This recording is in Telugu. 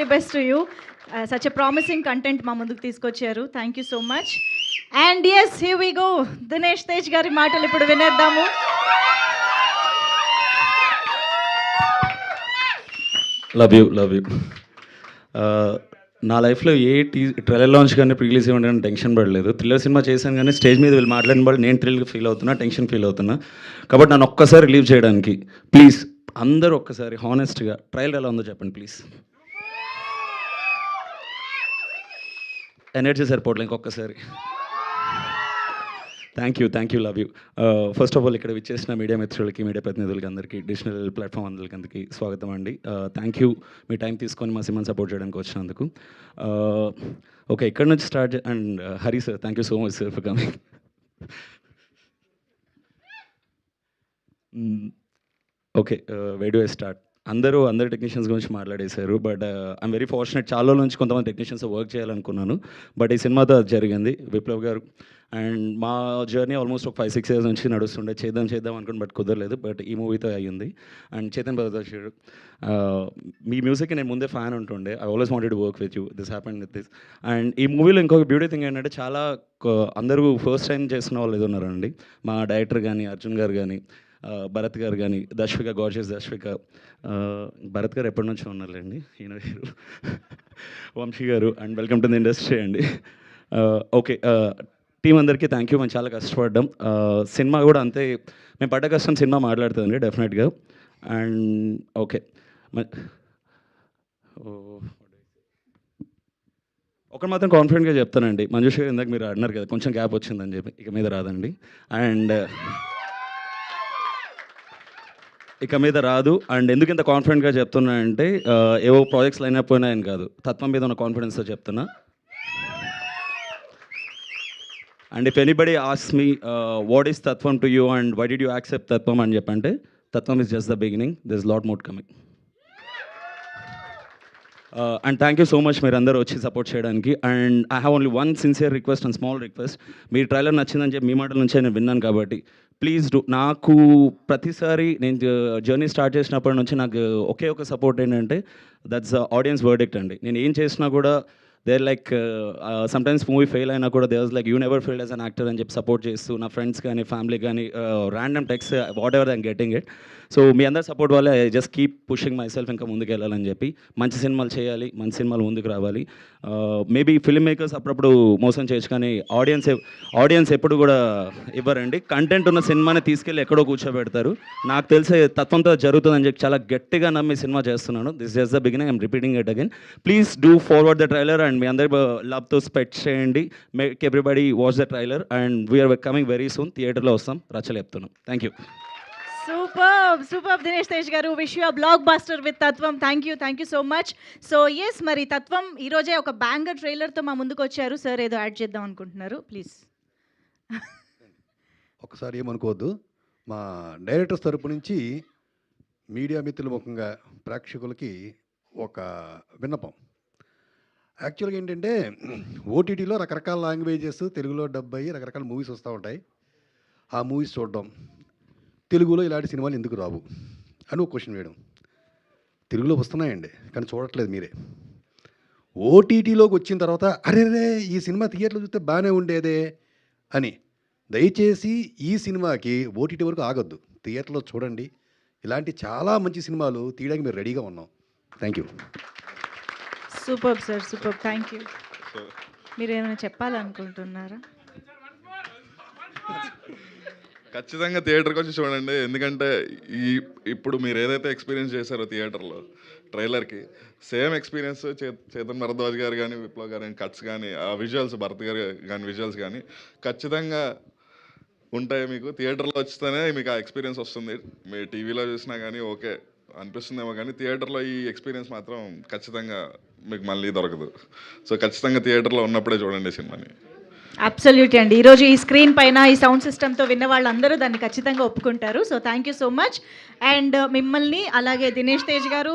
Very best to you. Such a promising content మా ముందుకు తీసుకొచ్చారు. Thank you so much. And yes, here we go. Dinesh Tej గారి మాటలు ఇప్పుడు వినేద్దాము. Love you. నా లైఫ్లో ఏ ట్రైలర్ లాంచ్ కానీ రిలీజ్ ఇవ్వడానికి టెన్షన్ పడలేదు. థ్రిల్లర్ సినిమా చేశాను కానీ స్టేజ్ మీద వీళ్ళు మాట్లాడిన వాళ్ళు నేను థ్రిల్ ఫీల్ అవుతున్నా, టెన్షన్ ఫీల్ అవుతున్నా. కాబట్టి నన్ను ఒక్కసారి రిలీవ్ చేయడానికి ప్లీజ్ అందరూ ఒక్కసారి హానెస్ట్గా ట్రైలర్ ఎలా ఉందో చెప్పండి ప్లీజ్. ఎనర్జీ సరిపోవట్లేదు ఇంకొకసారి. Thank you, love you. First of all ఇక్కడ విచ్చేసిన మీడియా మిత్రులకి, మీడియా ప్రతినిధులకి అందరికీ, డిజిటల్ ప్లాట్ఫామ్ అందరికీ స్వాగతం అండి. థ్యాంక్ యూ మీ టైం తీసుకొని మా సినిమాని సపోర్ట్ చేయడానికి వచ్చినందుకు. ఓకే, ఇక్కడ నుంచి start. And Hari sir, thank you so much sir for coming. Okay, way do I start? అందరు టెక్నీషియన్స్ గురించి మాట్లాడేశారు. బట్ ఐఎమ్ వెరీ ఫార్చునేట్, చాలా రోజుల నుంచి కొంతమంది టెక్నీషియన్స్ వర్క్ చేయాలనుకున్నాను. బట్ ఈ సినిమాతో అది జరిగింది. విప్లవ్ గారు అండ్ మా జర్నీ ఆల్మోస్ట్ ఒక 5-6 years నుంచి నడుస్తుండే. చేద్దాం అనుకుని బట్ కుదరలేదు. బట్ ఈ మూవీతో అయ్యింది. అండ్ చేతన్ భరద్వాజ్ గారు, మీ మ్యూజిక్కి నేను ముందే ఫ్యాన్ ఉంటుండే. I always wanted to work with you. This happened with this. And ఈ మూవీలో ఇంకొక బ్యూటీ థింగ్ ఏంటంటే, చాలా అందరూ ఫస్ట్ టైం చేస్తున్న వాళ్ళు ఏదో ఉన్నారండి. మా డైరెక్టర్ కానీ, అర్జున్ గారు కానీ, భరత్ గారు కానీ, దశ్విక, గార్జియస్ దశ్విక. భరత్ గారు ఎప్పటి నుంచో ఉన్నారులేండి, ఈయన గారు, వంశీ గారు. And welcome to the industry అండి. ఓకే, టీం అందరికీ థ్యాంక్ యూ. మేము చాలా కష్టపడ్డాం. సినిమా కూడా అంతే, మేము పడ్డ కష్టం సినిమా మాట్లాడుతుంది డెఫినెట్గా. అండ్ ఓకే, ఒకటి మాత్రం కాన్ఫిడెంట్గా చెప్తానండి. మంజుష గారు ఇందాక మీరు అన్నారు కదా కొంచెం గ్యాప్ వచ్చిందని చెప్పి, ఇక మీద రాదండి. అండ్ ఇక మీద రాదు. అండ్ ఎందుకు ఇంత కాన్ఫిడెంట్గా చెప్తున్నా అంటే, ఏవో ప్రాజెక్ట్స్ లైన్ అయిపోయినాయని కాదు, తత్వం మీద ఉన్న కాన్ఫిడెన్స్తో చెప్తున్నా. And if anybody asks me what is Tatvam to you and why did you accept Tatvam అని చెప్పంటే, Tatvam is just the beginning, this is lot more coming. And thank you so much మీరు అందరూ వచ్చి సపోర్ట్ చేయడానికి. And I have only one sincere request and small request. మీ ట్రైలర్ నచ్చిందని చెప్పి మీ మాటల నుంచే నేను విన్నాను కాబట్టి ప్లీజ్ డూ. నాకు ప్రతిసారి నేను జర్నీ స్టార్ట్ చేసినప్పటి నుంచి నాకు ఒకే ఒక సపోర్ట్ ఏంటంటే, దట్స్ ఆడియన్స్ వర్డిక్ట్ అండి. నేను ఏం చేసినా కూడా there like sometimes movie fail అయినా కూడా they was like you never failed as an actor అని చెప్పి సపోర్ట్ చేస్తూ, నా ఫ్రెండ్స్ కానీ, ఫ్యామిలీ కానీ, random texts whatever I'm getting it. So మీ అందరి సపోర్ట్ వల్ల I just keep pushing myself, ఇంకా ముందుకు వెళ్ళాలని చెప్పి. మంచి సినిమాలు చేయాలి, మంచి సినిమాలు ముందుకు రావాలి. మేబీ ఫిల్మ్ మేకర్స్ అప్పుడప్పుడు మోసం చేయొచ్చు, కానీ ఆడియన్స్ ఎప్పుడు కూడా ఇవ్వరండి. కంటెంట్ ఉన్న సినిమాని తీసుకెళ్ళి ఎక్కడో కూర్చోబెడతారు. నాకు తెలిసే తత్వంతో జరుగుతుందని చెప్పి చాలా గట్టిగా నమ్మి సినిమా చేస్తున్నాను. This just the beginning, I'm repeating it again. Please do forward the trailer and మీ అందరి లవ్తో స్పెడ్ చేయండి. Make everybody watch the trailer and we're coming very soon. థియేటర్లో వస్తాం, రచ్చలు చెప్తున్నాం. Thank you. Super Dinesh Tej గారు. Wish you a blockbuster with Tatvam. Thank you so much. So yes, మరి తత్వం ఈరోజే ఒక బ్యాంగర్ ట్రైలర్తో మా ముందుకు వచ్చారు. సార్ ఏదో యాడ్ చేద్దాం అనుకుంటున్నారు, ప్లీజ్. ఒకసారి ఏమనుకోవద్దు. మా డైరెక్టర్స్ తరపు నుంచి మీడియా మిత్రుల ముఖంగా ప్రేక్షకులకి ఒక విన్నపం. యాక్చువల్గా ఏంటంటే, ఓటీటీలో రకరకాల లాంగ్వేజెస్, తెలుగులో డబ్ అయ్యి రకరకాల మూవీస్ వస్తూ ఉంటాయి. ఆ మూవీస్ చూడడం, తెలుగులో ఇలాంటి సినిమాలు ఎందుకు రావు అని ఒక క్వశ్చన్ వేయడం. తెలుగులో వస్తున్నాయండి కానీ చూడట్లేదు మీరే. ఓటీటీలోకి వచ్చిన తర్వాత అరే ఈ సినిమా థియేటర్లో చూస్తే బాగానే ఉండేదే అని, దయచేసి ఈ సినిమాకి ఓటీటీ వరకు ఆగొద్దు, థియేటర్లో చూడండి. ఇలాంటి చాలా మంచి సినిమాలు తీయడానికి మేము రెడీగా ఉన్నాం. Thank you. Super sir, super. Thank you. మీరు ఏమైనా చెప్పాలనుకుంటున్నారా? ఖచ్చితంగా థియేటర్కి వచ్చి చూడండి. ఎందుకంటే ఇప్పుడు మీరు ఏదైతే ఎక్స్పీరియన్స్ చేశారో థియేటర్లో ట్రైలర్కి, సేమ్ ఎక్స్పీరియన్స్ చేతన్ భరద్వాజ్ గారు కానీ, విప్లవ్ గారు కానీ, కట్స్ కానీ, ఆ విజువల్స్, భరత్ గారు కానీ విజువల్స్ కానీ ఖచ్చితంగా ఉంటాయి. మీకు థియేటర్లో వచ్చితేనే మీకు ఆ ఎక్స్పీరియన్స్ వస్తుంది. మీ టీవీలో చూసినా కానీ ఓకే అనిపిస్తుందేమో, కానీ థియేటర్లో ఈ ఎక్స్పీరియన్స్ మాత్రం ఖచ్చితంగా మీకు మళ్ళీ దొరకదు. సో ఖచ్చితంగా థియేటర్లో ఉన్నప్పుడే చూడండి సినిమాని. అబ్సల్యూట్లీ అండి. ఈరోజు ఈ స్క్రీన్ పైన ఈ సౌండ్ సిస్టమ్తో విన్న వాళ్ళందరూ దాన్ని ఖచ్చితంగా ఒప్పుకుంటారు. So thank you so much. And మిమ్మల్ని అలాగే దినేష్ తేజ్ గారు